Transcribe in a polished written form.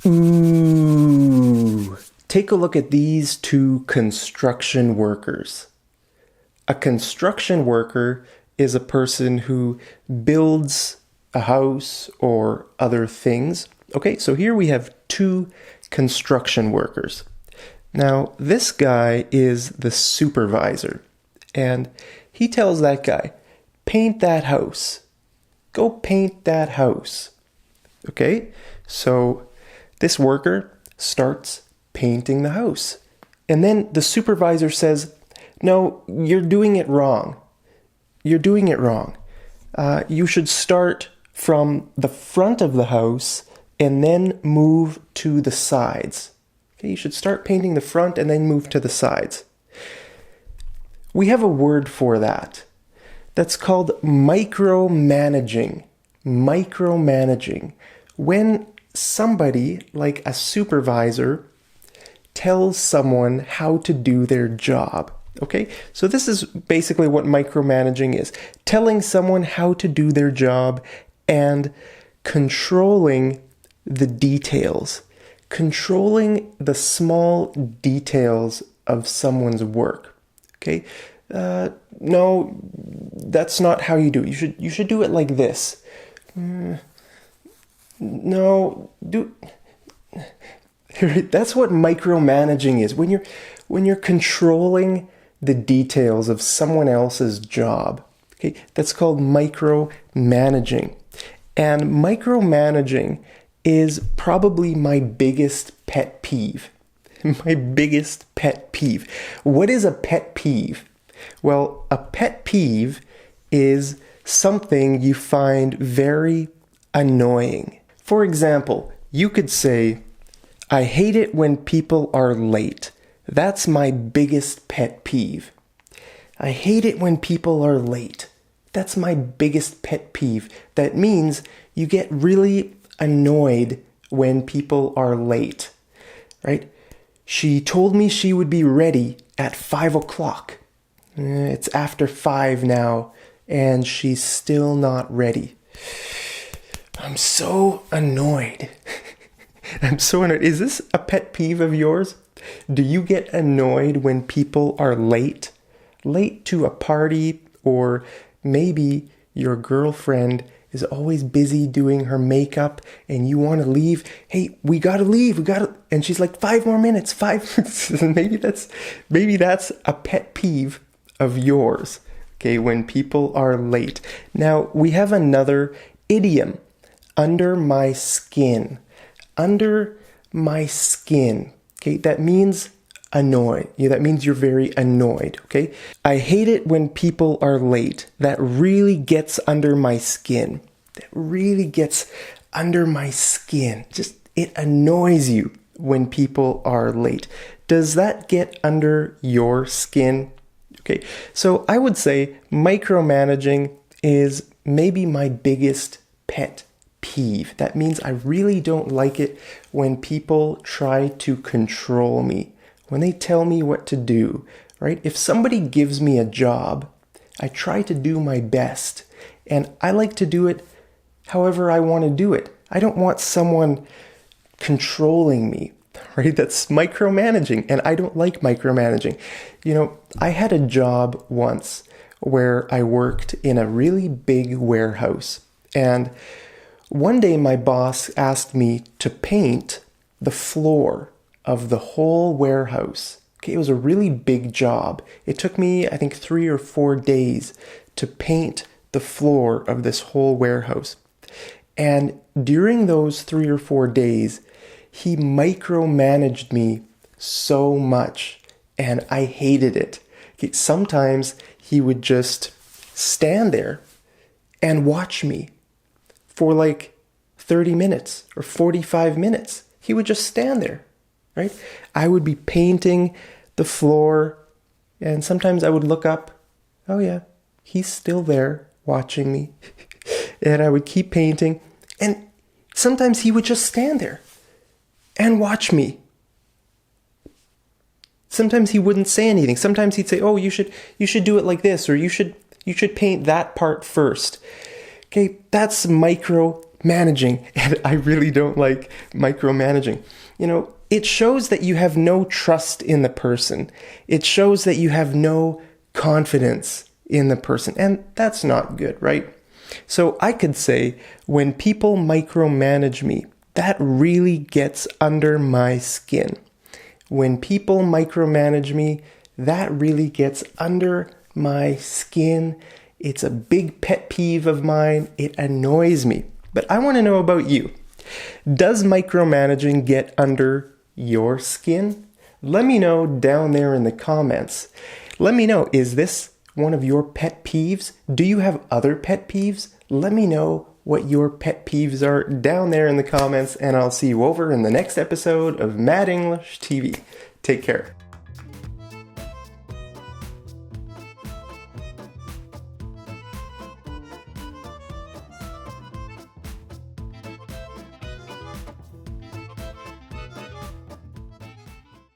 Ooh, take a look at these two construction workers. A construction worker is a person who builds a house or other things. Okay, so here we have two construction workers. Now, this guy is the supervisor, and he tells that guy, paint that house. Go paint that house. Okay, so this worker starts painting the house. And then the supervisor says, no, you're doing it wrong. You're doing it wrong. You should start from the front of the house and then move to the sides. Okay, you should start painting the front and then move to the sides. We have a word for that. That's called micromanaging. Micromanaging. When somebody, like a supervisor, tells someone how to do their job. Okay, so this is basically what micromanaging is. Telling someone how to do their job and controlling the details. Controlling the small details of someone's work. Okay, no, that's not how you do it. You should do it like this. No, that's what micromanaging is. When you're controlling the details of someone else's job. Okay, that's called micromanaging. And micromanaging is probably my biggest pet peeve. My biggest pet peeve. What is a pet peeve? Well, a pet peeve is something you find very annoying. For example, you could say, I hate it when people are late. That's my biggest pet peeve. I hate it when people are late. That's my biggest pet peeve. That means you get really annoyed when people are late, right? She told me she would be ready at 5 o'clock. It's after 5 now, and she's still not ready. I'm so annoyed. I'm so annoyed. Is this a pet peeve of yours? Do you get annoyed when people are late? Late to a party, or maybe your girlfriend is always busy doing her makeup and you want to leave. Hey, we gotta leave. And she's like, 5 more minutes, 5 minutes. maybe that's a pet peeve of yours. Okay, when people are late. Now, we have another idiom. Under my skin. Under my skin. Okay, that means annoyed. Yeah, that means you're very annoyed. Okay, I hate it when people are late. That really gets under my skin. That really gets under my skin. Just, it annoys you when people are late. Does that get under your skin? Okay, so I would say micromanaging is maybe my biggest pet peeve. That means I really don't like it when people try to control me, when they tell me what to do, right? If somebody gives me a job, I try to do my best, and I like to do it however I want to do it. I don't want someone controlling me, right? That's micromanaging, and I don't like micromanaging. You know, I had a job once where I worked in a really big warehouse, and one day my boss asked me to paint the floor of the whole warehouse. Okay, it was a really big job. It took me, I think, 3 or 4 days to paint the floor of this whole warehouse. And during those 3 or 4 days, he micromanaged me so much, and I hated it. Okay, sometimes he would just stand there and watch me for like 30 minutes or 45 minutes. He would just stand there, right? I would be painting the floor, and sometimes I would look up. Oh yeah, he's still there watching me. And I would keep painting, and sometimes he would just stand there and watch me. Sometimes he wouldn't say anything. Sometimes he'd say, oh, you should do it like this, or you should paint that part first. Okay, that's micromanaging. managing, and I really don't like micromanaging. It shows that you have no trust in the person. It shows that you have no confidence in the person, and that's not good, right? So I could say, when people micromanage me, that really gets under my skin. When people micromanage me, that really gets under my skin. It's a big pet peeve of mine. It annoys me. But I want to know about you. Does micromanaging get under your skin? Let me know down there in the comments. Let me know, is this one of your pet peeves? Do you have other pet peeves? Let me know what your pet peeves are down there in the comments, and I'll see you over in the next episode of Mad English TV. Take care.